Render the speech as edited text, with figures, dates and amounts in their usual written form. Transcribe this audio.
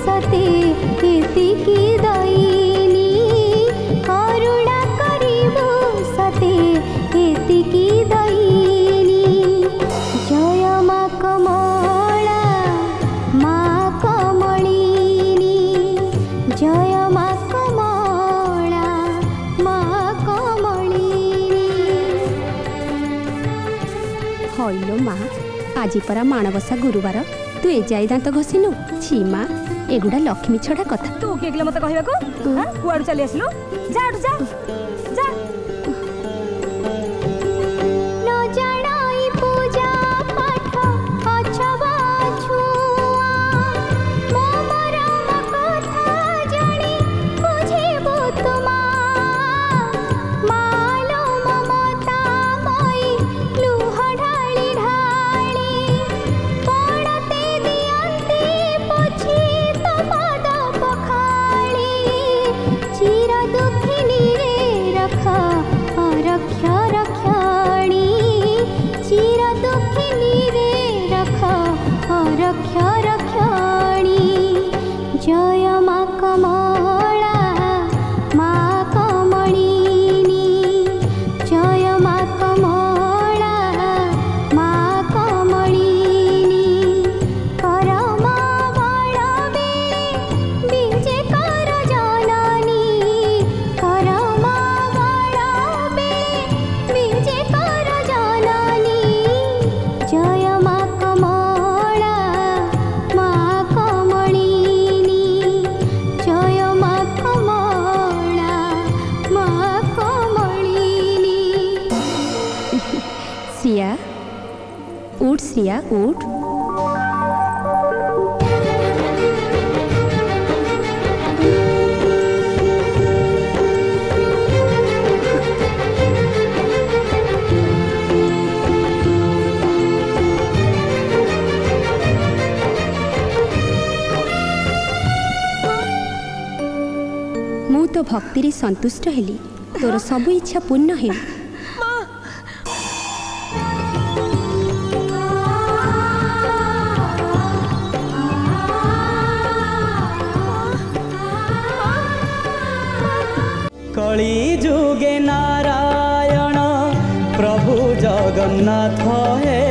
सते एतिकी दईनी करुणा करिबु सते एतिकी दईनी जय मा कमला मा कमलिनी जय मा कमला मा कमलिनी। हईलो माँ आज परा माणबसा गुरुवार तू ए जाई दांत घसीनु छी माँ एगुड़ा लक्ष्मी छड़ा कथा तू किए मत कहबा कुआड़ चली आसलु जा जा जा न जानाई पूजा पाठ अछवा छुआ मो मरम कथा जानी बुझिबु तुमा मालो ममता मई लुह ढाली ढाली पड़ते दियंती पोछी तो पाद पखाली चिर दुखिनी रे रख रक्ष रक्षाणी चिर दुखिनी रे रख रक्ष रक्षाणी जय मा कमला मा कमलिनी जय मा कमला मा कमलिनी करमा बड़ बेले बीजे कर जननी करमा बड़ बेले बीजे कर जननी जय मा कमला मा कमलिनी जय मा कमला मा कमलिनी। श्रिया उठ श्रिया उठ मु तो भक्ति रे संतुष्ट हेली तोर सब इच्छा पूर्ण हेली कली जुगे नारायण प्रभु जगन्नाथ हे